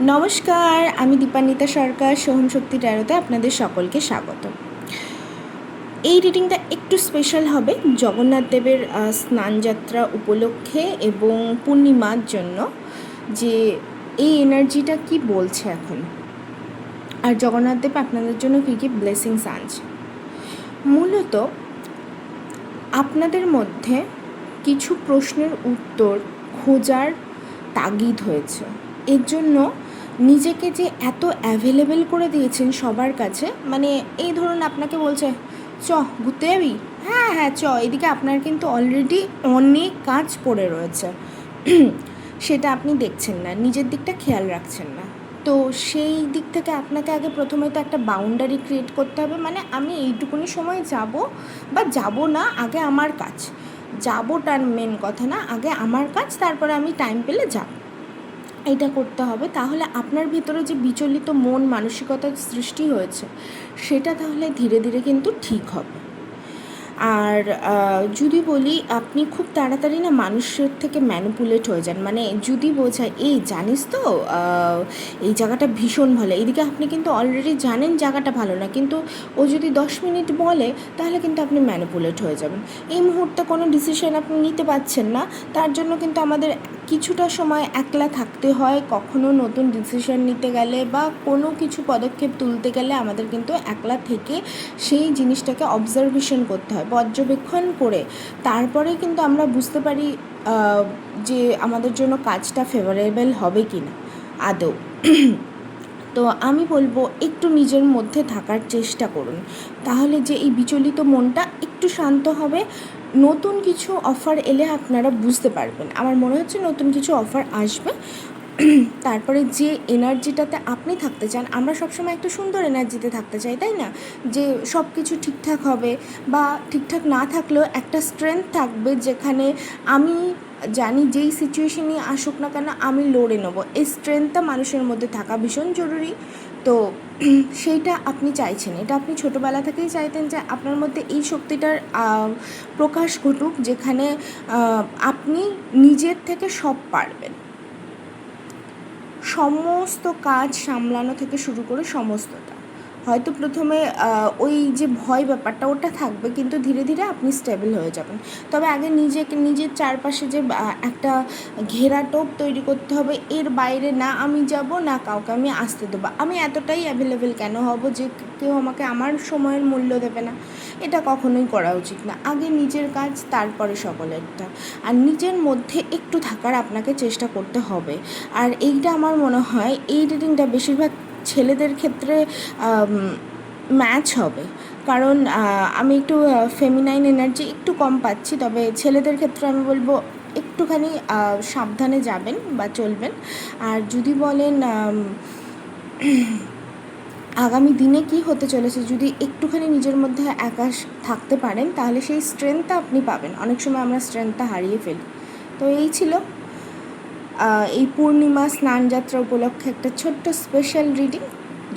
নমস্কার, আমি দীপান্বিতা সরকার। সোহম শক্তি ট্যারোতে আপনাদের সকলকে স্বাগত। এই রিডিংটা একটু স্পেশাল হবে জগন্নাথ দেবের স্নানযাত্রা উপলক্ষে এবং পূর্ণিমার জন্য, যে এই এনার্জিটা কি বলছে এখন, আর জগন্নাথ দেব আপনাদের জন্য কী কী ব্লেসিংস আনছে। মূলত আপনাদের মধ্যে কিছু প্রশ্নের উত্তর খোঁজার তাগিদ হয়েছে। এর জন্য নিজেকে যে এত অ্যাভেলেবেল করে দিয়েছেন সবার কাছে, মানে এই ধরুন আপনাকে বলছে চ ঘুরতে যাবি, হ্যাঁ হ্যাঁ চ, এদিকে আপনার কিন্তু অলরেডি অনেক কাজ পড়ে রয়েছে, সেটা আপনি দেখছেন না, নিজের দিকটা খেয়াল রাখছেন না। তো সেই দিক থেকে আপনাকে আগে প্রথমে তো একটা বাউন্ডারি ক্রিয়েট করতে হবে, মানে আমি এইটুকুনি সময় যাব বা যাব না, আগে আমার কাজ, যাবোটার মেন কথা না, আগে আমার কাজ, তারপরে আমি টাইম পেলে যাব, এটা করতে হবে। তাহলে আপনার ভিতরে যে বিচলিত মন মানসিকতার সৃষ্টি হয়েছে সেটা তাহলে ধীরে ধীরে কিন্তু ঠিক হবে। আর যদি বলি, আপনি খুব তাড়াতাড়ি না মানুষের থেকে ম্যানিপুলেট হয়ে যান, মানে যদি বোঝায় এই জানিস তো এই জায়গাটা ভীষণ ভালো, এদিকে আপনি কিন্তু অলরেডি জানেন জায়গাটা ভালো না, কিন্তু ও যদি 10 মিনিট বলে তাহলে কিন্তু আপনি ম্যানিপুলেট হয়ে যাবেন। এই মুহূর্তে কোনো ডিসিশন আপনি নিতে পারছেন না, তার জন্য কিন্তু আমাদের কিছুটা সময় একলা থাকতে হয়। কখনো নতুন ডিসিশন নিতে গেলে বা কোনো কিছু পদক্ষেপ তুলতে গেলে আমাদের কিন্তু একলা থেকে সেই জিনিসটাকে অবজারভেশন করতে হয়, পর্যবেক্ষণ করে তারপরে কিন্তু আমরা বুঝতে পারি যে আমাদের জন্য কাজটা ফেভারেবল হবে কি না আদৌ। তো আমি বলবো একটু নিজের মধ্যে থাকার চেষ্টা করুন, তাহলে যে এই বিচলিত মনটা একটু শান্ত হবে। নতুন কিছু অফার এলে আপনারা বুঝতে পারবেন, আমার মনে হচ্ছে নতুন কিছু অফার আসবে। তারপরে যে এনার্জিটাতে আপনি থাকতে চান, আমরা সবসময় একটা সুন্দর এনার্জিতে থাকতে চাই, তাই না? যে সব কিছু ঠিকঠাক হবে, বা ঠিকঠাক না থাকলেও একটা স্ট্রেংথ থাকবে, যেখানে আমি জানি যেই সিচুয়েশনই আসুক না কেন আমি লড়ে নেবো। এই স্ট্রেংথটা মানুষের মধ্যে থাকা ভীষণ জরুরি। তো সেইটা আপনি চাইছেন, এটা আপনি ছোটোবেলা থেকেই চাইতেন যে আপনার মধ্যে এই শক্তিটার প্রকাশ ঘটুক, যেখানে আপনি নিজের থেকে সব পারবেন, সমস্ত কাজ সামলানো থেকে শুরু করে সমস্তটা। হয়তো প্রথমে ওই যে ভয় ব্যাপারটা ওটা থাকবে, কিন্তু ধীরে ধীরে আপনি স্টেবল হয়ে যাবেন। তবে আগে নিজের চারপাশে যে একটা ঘেরাটোপ তৈরি করতে হবে, এর বাইরে না আমি যাব, না কাউকে আমি আসতে দেবো, আমি এতটাই অ্যাভেলেবেল কেন হব যে কেউ আমাকে আমার সময়ের মূল্য দেবে না, এটা কখনোই করা উচিত না। আগে নিজের কাজ, তারপরে সকলেরটা। আর নিজের মধ্যে একটু থাকার আপনাকে চেষ্টা করতে হবে। আর এইটা আমার মনে হয় এই রিডিংটা বেশিরভাগ ছেলেদের ক্ষেত্রে ম্যাচ হবে, কারণ আমি একটু ফেমিনাইন এনার্জি একটু কম পাচ্ছি। তবে ছেলেদের ক্ষেত্রে আমি বলবো একটুখানি সাবধানে যাবেন বা চলবেন। আর যদি বলেন আগামী দিনে কি হতে চলেছে, যদি একটুখানি নিজের মধ্যে একা থাকতে পারেন তাহলে সেই স্ট্রেংথটা আপনি পাবেন। অনেক সময় আমরা স্ট্রেংথটা হারিয়ে ফেলি। তো এই ছিল এই পূর্ণিমা স্নানযাত্রা উপলক্ষে একটা ছোট্ট স্পেশাল রিডিং।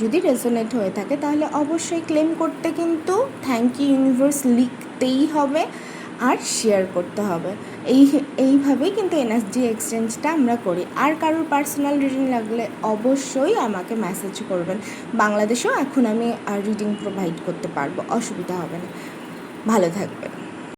যদি রেজোনেট হয়ে থাকে তাহলে অবশ্যই ক্লেম করতে কিন্তু থ্যাংক ইউ ইউনিভার্স লিখতেই হবে আর শেয়ার করতে হবে। এইভাবেই কিন্তু এনার্জি এক্সচেঞ্জটা আমরা করি। আর কারোর পার্সোনাল রিডিং লাগলে অবশ্যই আমাকে মেসেজ করবেন। বাংলাদেশেও এখন আমি রিডিং প্রোভাইড করতে পারবো, অসুবিধা হবে না। ভালো থাকবেন।